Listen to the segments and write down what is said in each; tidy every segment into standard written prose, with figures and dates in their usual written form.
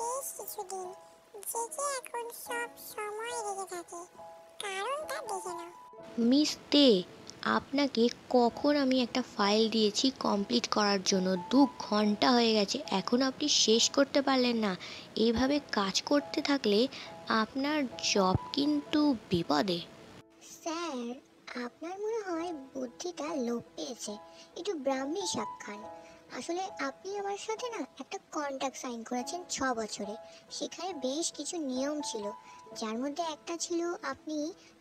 বেশ কিছুদিন জেগে এখন সব সময় রেগে থাকে, কারণটা দেখে নাও। মিস দে, আপনাকে কখন আমি একটা ফাইল দিয়েছি কমপ্লিট করার জন্য, 2 ঘন্টা হয়ে গেছে, এখন আপনি শেষ করতে পারলেন না। এইভাবে কাজ করতে থাকলে আপনার জব কিন্তু বিপদে। স্যার, আপনার মনে হয় বুদ্ধিটা লোপ পেয়েছে, একটু ব্রাহ্মী শাক খান। আসলে আপনি আমার সাথে না একটা কন্ট্রাক্ট সাইন করেছেন 6 বছরে। সেখানে বেশ কিছু নিয়ম ছিল, যার মধ্যে একটা ছিল আপনি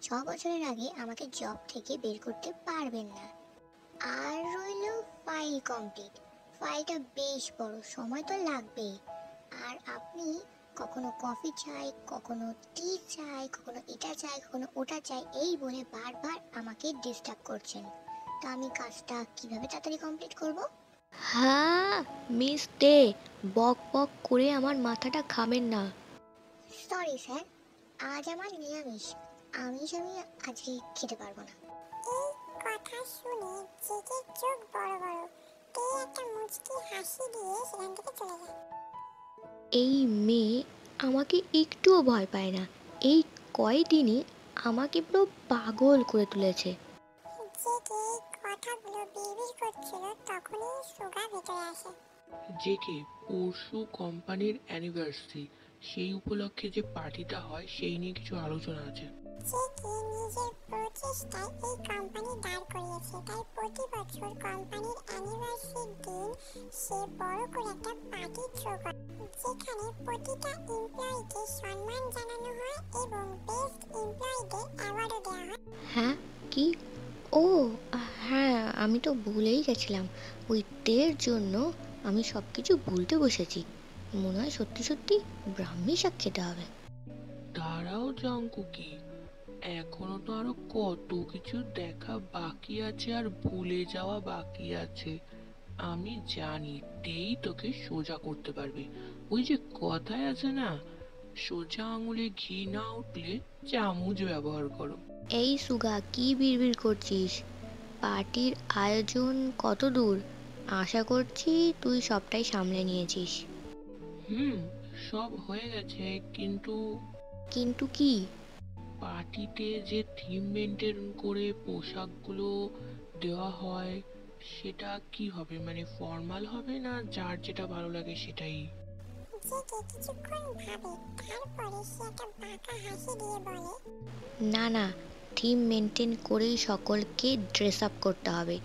6 বছরের আগে আমাকে জব থেকে বের করতে পারবেন না। আর রইল ফাইল কমপ্লিট। ফাইলটা বেশ বড়, সময় তো লাগবেই। আর আপনি কখনো কফি চাই, কখনো টি চাই, কখনো এটা চাই, কখনো ওটা চাই, এই বলে বারবার আমাকে ডিস্টার্ব করছেন। তা আমি কাজটা কিভাবে তাড়াতাড়ি কমপ্লিট করব? হ্যাঁ, মিস দে, বক বক করে আমার মাথাটা খাবেন না। সরি স্যার, আজ আমার নিরামিষ। আমিষ আমি আজকে খেতে পারবো না। এই কথা শুনে জেগে চোখ বড় বড়, তে একটা মুচকি হাসি দিয়ে সেখান থেকে চলে যায়। এই মেয়ে আমাকে একটুও ভয় পায় না, এই কয়দিনই আমাকে পুরো পাগল করে তুলেছে। জেগে এই কথাগুলো বিড়বিড় করছিল, তখনই সুগা ভেতরে আসে। জেকে, পরশু কোম্পানির অ্যানিভার্সারি, সেই উপলক্ষে যে পার্টিটা হয় সেই নিয়ে কিছু আলোচনা আছে। জেগে নিজের প্রচেষ্টায় এই কোম্পানি দাঁড় করিয়েছে, তাই প্রতি বছর কোম্পানির অ্যানিভার্সারির দিন সে বড় করে একটা পার্টি থ্রো করে, যেখানে প্রতিটা এমপ্লয়িকে সম্মান জানানো হয় এবং বেস্ট এমপ্লয়িদের অ্যাওয়ার্ডও দেওয়া হয়। হ্যাঁ, কি? ও হ্যাঁ, আমি তো ভুলেই গেছিলাম। ওই তের জন্য আমি সব কিছু ভুলতে বসেছি। মনে হয় সত্যি সত্যি ব্রাহ্মী শাক খেতে হবে। তারাও জাঙ্কুকি, এখনো তো আরো কত কিছু দেখা বাকি আছে আর ভুলে যাওয়া বাকি আছে। আমি জানি তেই তোকে সোজা করতে পারবে। ওই যে কথায় আছে না, সোজা আঙুলে ঘি না উঠলে চামচ ব্যবহার করো। এই সুগা, কি বিড়বিড় করছিস? পার্টির আয়োজন কত দূর? আশা করছি তুই সবটাই সামলে নিয়েছিস। হুম, সব হয়ে গেছে, কিন্তু কিন্তু কি? পার্টিতে যে থিম মেনটেন করে পোশাকগুলো দেওয়া হয় সেটা কি হবে? মানে ফর্মাল হবে না যার যেটা ভালো লাগে সেটাই? জেগে কিছুক্ষণ ভাবে, তারপরে সে একটা বাঁকা হাসি দিয়ে বলে, না না, থিম মেনটেন করেই সকলকে ড্রেস আপ করতে হবে।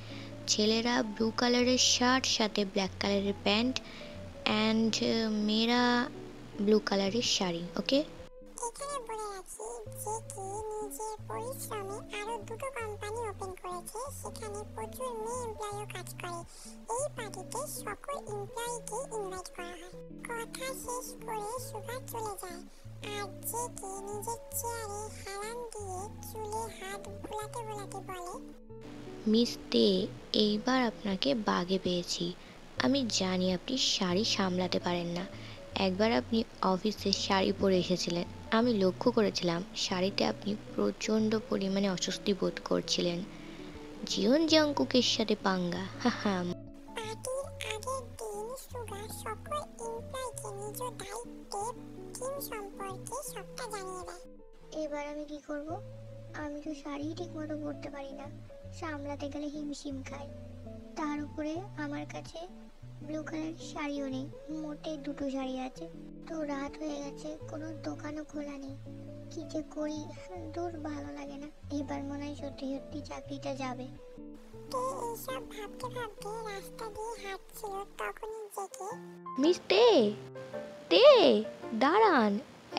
ছেলেরা ব্লু কালারের শার্ট, সাথে ব্ল্যাক কালারের প্যান্ট, অ্যান্ড মেয়েরা ব্লু কালারের শাড়ি, ওকে? এখানে বলে রাখি যে কি নিজের পরিশ্রমে আরো দুটো কোম্পানি ওপেন করেছে, সেখানে প্রচুর মেয়ে এমপ্লয়িও কাজ করে। এই পার্টিতে সকল এমপ্লয়িকে ইনভাইট করা হয়। কথা শেষ করে সুগা চলে যায়, আর যে কি নিজের চেয়ারে হেলান দিয়ে চুলে হাত ভোলাতে ভোলাতে বলে, মিস দে, এইবার আপনাকে বাগে পেয়েছি। আমি জানি আপনি শাড়ি সামলাতে পারেন না। একবার আপনি অফিসে শাড়ি পরে এসেছিলেন, আমি লক্ষ্য করেছিলাম শাড়িতে আপনি প্রচণ্ড পরিমাণে অস্বস্তি বোধ করছিলেন। জিয়ন জাংকুকের সাথে পাঙ্গা, হা হা। পার্টির আগের দিন সুগা সকল এমপ্লয়িকে নিজ দায়িত্বে টিম সম্পর্কে সবটা জানিয়ে দেয়। এবার আমি কি করব? আমি তো শাড়ি ঠিক মতো পরতে পারি না, সামলাতে গেলে হিমশিম খাই। তার উপরে আমার কাছে ব্লু কালার শাড়িও নেই, মোটে দুটো শাড়ি আছে। তো রাত হয়ে গেছে, কোনো দোকানও খোলা নেই। কি যে করি, দূর, ভালো লাগে না। এবার মনে হয় সত্যি সত্যি চাকরিটা যাবে। তে এইসব ভাবতে ভাবতে রাস্তা দিয়ে হাঁটছিল, তখনই জেগে মিস দে, দে, দাঁড়ান,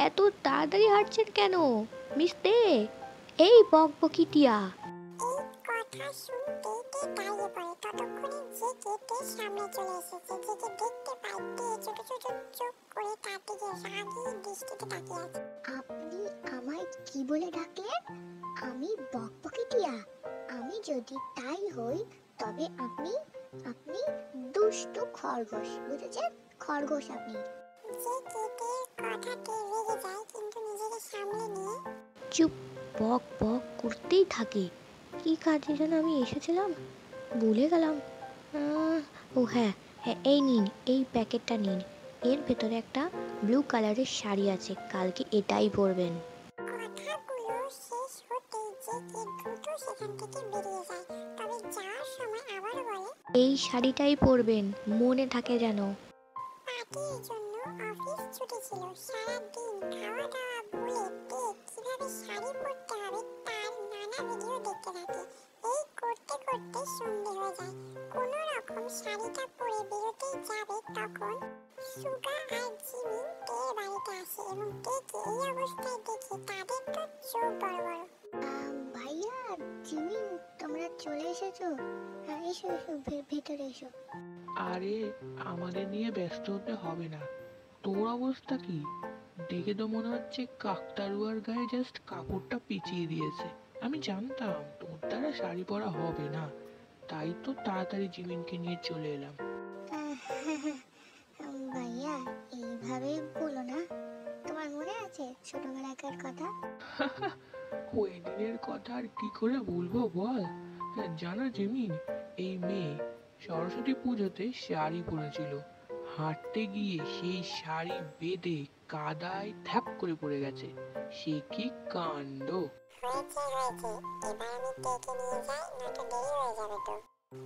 এত তাড়াতাড়ি হাঁটছেন কেন? মিস দে, এই বকবকিটিয়া। এই কথা শুনতে তে দাঁড়িয়ে পড়ে, ততক্ষণে জেগে তের সামনে চলে এসেছে। জেগে দেখতে পায় তে ছোট ছোট চোখ করে তার দিকে রাগী দৃষ্টিতে তাকিয়ে আছে। আপনি আমায় কি বলে ডাকলেন? আমি বকবকিটিয়া? আমি যদি তাই হই, তবে আপনি আপনি দুষ্ট খরগোশ, বুঝেছেন? খরগোশ আপনি। জেগে তের কথাতে রেগে যায়, কিন্তু নিজেকে সামলে নিয়ে চুপ, বক বক করতেই থাকে। কি কাজে যেন আমি এসেছিলাম, ভুলে গেলাম। ও হ্যাঁ, হ্যাঁ, এই নিন, এই প্যাকেটটা নিন। এর ভেতরে একটা ব্লু কালারের শাড়ি আছে, কালকে এটাই পরবেন। কথাগুলো শেষ হতেই জেকে দ্রুত সেখান থেকে বেরিয়ে যায়, তবে যাওয়ার সময় আবার বলে, এই শাড়িটাই পরবেন, মনে থাকে যেন। পার্টির জন্য অফিস ছুটি ছিল। সারাদিন খাওয়া দাওয়া ভুলে তে কিভাবে শাড়ি পরতে হবে তার নানা ভিডিও দেখতে থাকে। এই করতে করতে সন্ধে হয়ে যায়। কোনো রকম শাড়িটা পরে বেরোতেই যাবে, তখন সুগা আর জিমিন টের বাড়িতে আসে এবং টেকে এই অবস্থায় দেখে তাদের তো চোখ বড় বড়। ভাইয়া, জিমিন, তোমরা চলে এসেছো? হ্যাঁ, এসো এসো, ভেতরে এসো। আরে, আমাদের নিয়ে ব্যস্ত হতে হবে না। তোর অবস্থা কি? দেখে তো মনে হচ্ছে কাকতাড়ুয়ার গায়ে জাস্ট কাপড়টা পেঁচিয়ে দিয়েছে। আমি জানতাম তোর দ্বারা শাড়ি পরা হবে না, তাই তো তাড়াতাড়ি জিমিনকে নিয়ে চলে এলাম। ভাইয়া, এইভাবে বলো না। তোমার মনে আছে ছোটবেলাকার কথা? ওই দিনের কথা আর কি করে ভুলবো বল। জানো জিমিন, এই মেয়ে সরস্বতী পুজোতে শাড়ি পরেছিল। হাঁটতে গিয়ে সেই শাড়ি বেঁধে কাদায় ধ্যাপ করে পড়ে গেছে। সে কি কাণ্ড! হয়েছে হয়েছে, এবার আমি টেকে নিয়ে যাই, নয়তো দেরি হয়ে যাবে তো।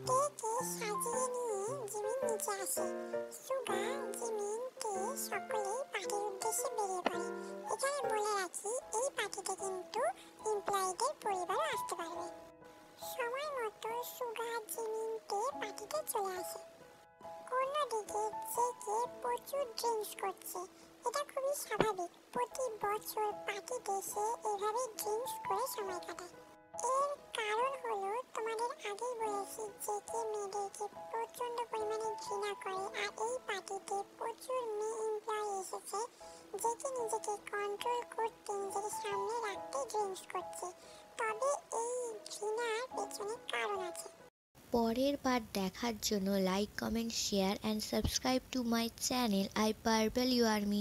টেকে সাজিয়ে নিয়ে জিমিন নিচে আসে। সুগা, জিমিন, তে সকলেই পার্টির উদ্দেশ্যে বেরিয়ে পড়ে। এখানে বলে রাখি, এই পার্টিতে কিন্তু এমপ্লয়িদের পরিবারও আসতে পারবে। সময় মতো সুগা, জিমিন, তে পার্টিতে চলে আসে। অন্যদিকে জেকে প্রচুর ড্রিঙ্কস করছে। এটা খুবই স্বাভাবিক, প্রতি বছর পার্টিতে সে এভাবে ড্রিঙ্কস করে সময় কাটায়। এর কারণ হলো, তোমাদের আগেই বলেছি, জেকে মেয়েদেরকে প্রচন্ড পরিমাণে ঘৃণা করে, আর এই পার্টিতে প্রচুর মেয়ে এমপ্লয়ি এসেছে। জেকে নিজেকে কন্ট্রোল করতে, নিজেকে সামনে রাখতে ড্রিঙ্কস করছে। তবে এই ঘৃণার পেছনে কারণ আছে। পরের পার্ট দেখার জন্য like, comment, share and subscribe to my channel I purple you are me.